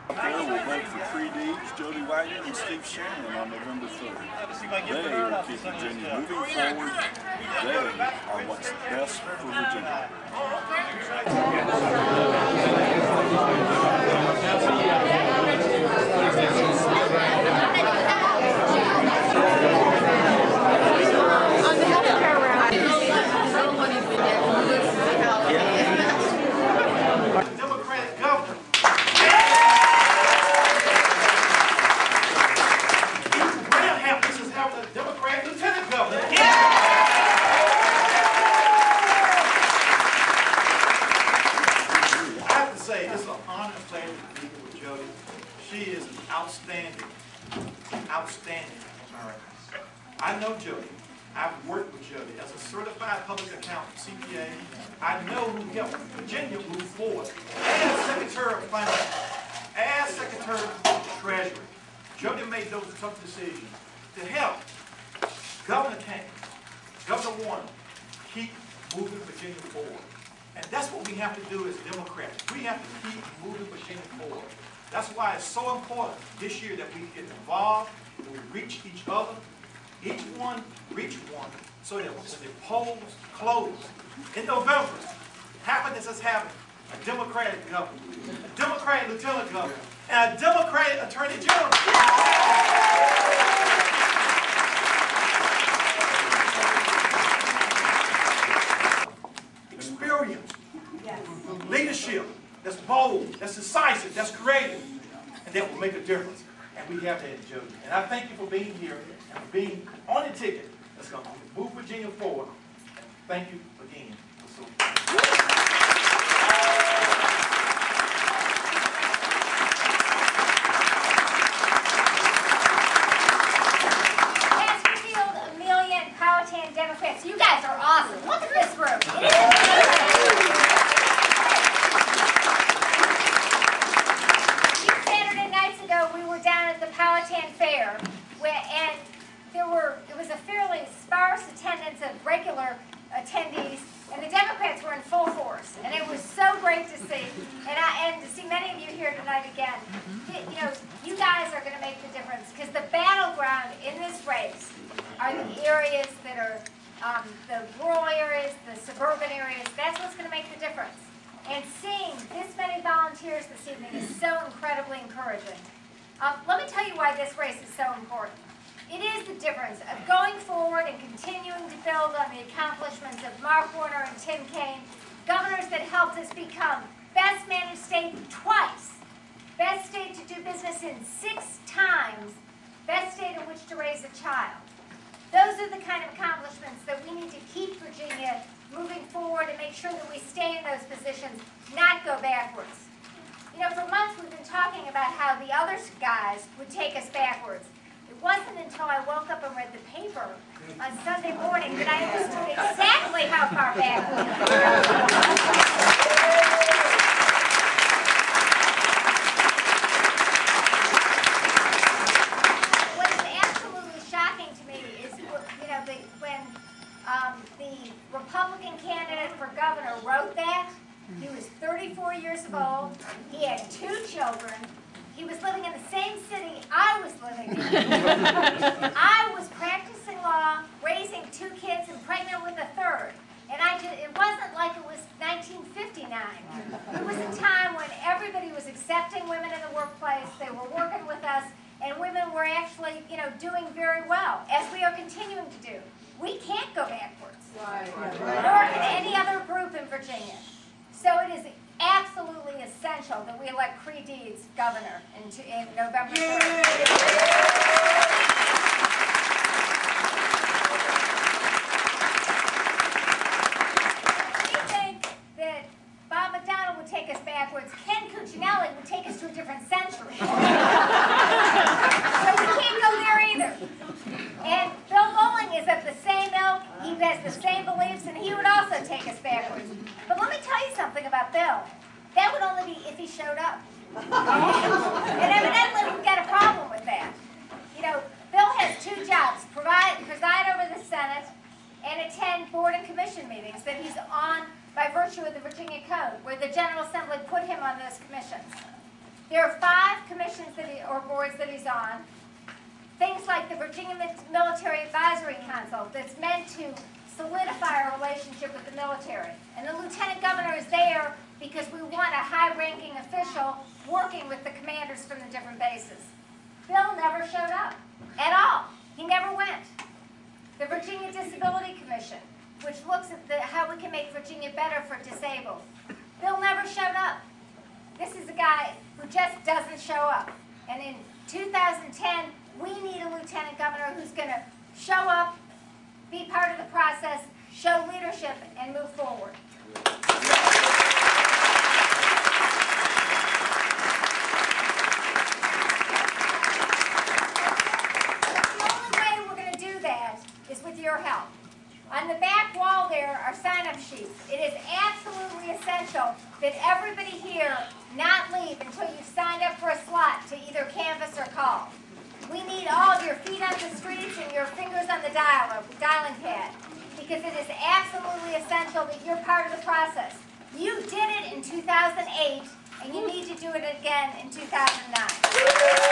Fair will vote for Cree Deeds, Jody Wagner, and Steve Shannon on November 3rd. They will keep Virginia moving forward. They are what's best for Virginia. Democratic governor. This is how the Democratic lieutenant governor. I have to say, it's an honor and pleasure to be here with Jody. She is an outstanding American. I know Jody. I've worked with Jody as a certified public accountant, CPA. I know who helped Virginia move forward. As Secretary of Finance, as Secretary of Treasury, Jody made those tough decisions to help Governor Kane, Governor Warner, keep moving Virginia forward. And that's what we have to do as Democrats. We have to keep moving Virginia forward. That's why it's so important this year that we get involved, that we reach each other, each one reach one, so that when the polls close in November, happiness is having a Democratic governor, a Democratic lieutenant governor, and a Democratic attorney general. Experience, leadership that's bold, that's decisive, that's creative, and that will make a difference. And we have that in Jody. And I thank you for being here and for being on the ticket that's going to move Virginia forward. And thank you again. Chesterfield, Amelia, and Powhatan Democrats. You guys are awesome. Look at this room. Powhatan Fair, and it was a fairly sparse attendance of regular attendees, and the Democrats were in full force, and it was so great to see, and to see many of you here tonight again. You guys are going to make the difference, because the battleground in this race are the areas that are the rural areas, the suburban areas. That's what's going to make the difference. And seeing this many volunteers this evening is so incredibly encouraging. Let me tell you why this race is so important. It is the difference of going forward and continuing to build on the accomplishments of Mark Warner and Tim Kaine, governors that helped us become best managed state twice, best state to do business in 6 times, best state in which to raise a child. Those are the kind of accomplishments that we need to keep Virginia moving forward and make sure that we stay in those positions, not go backwards. For months we've been talking about how the other guys would take us backwards. It wasn't until I woke up and read the paper on Sunday morning that I understood exactly how far back we were. What is absolutely shocking to me is, when the Republican candidate for governor wrote that, he was 34 years old. He had 2 children. He was living in the same city I was living in. I was practicing law, raising 2 kids, and pregnant with a 3rd. And it wasn't like it was 1959. It was a time when everybody was accepting women in the workplace. They were working with us, and women were actually, doing very well, as we are continuing to do. We can't go backwards, nor can any other group in Virginia. So it is absolutely essential that we elect Cree Deeds governor in November 3rd. We think that Bob McDonnell would take us backwards. Ken Cuccinelli would take us to a different century. So we can't go there either. And Bill Bowling is of the same ilk. He has the same beliefs, and he would also take us backwards. But let me tell you something about Bill. That would only be if he showed up. And evidently we've got a problem with that. Bill has 2 jobs: preside over the Senate and attend board and commission meetings that he's on by virtue of the Virginia Code, where the General Assembly put him on those commissions. There are 5 commissions or boards that he's on. Things like the Virginia Military Advisory Council that's meant to solidify our relationship with the military. And the lieutenant governor is there because we want a high-ranking official working with the commanders from the different bases. Bill never showed up at all. He never went. The Virginia Disability Commission, which looks at how we can make Virginia better for disabled. Bill never showed up. This is a guy who just doesn't show up. And in 2010, we need a lieutenant governor who's going to show up, be part of the process, show leadership, and move forward. The only way we're going to do that is with your help. On the back wall there are sign-up sheets. It is absolutely essential that everybody here not leave until you've signed up for a slot to either canvass or call. We need all of your feet on the streets and your fingers on the dialing pad, because it is absolutely essential that you're part of the process. You did it in 2008, and you need to do it again in 2009.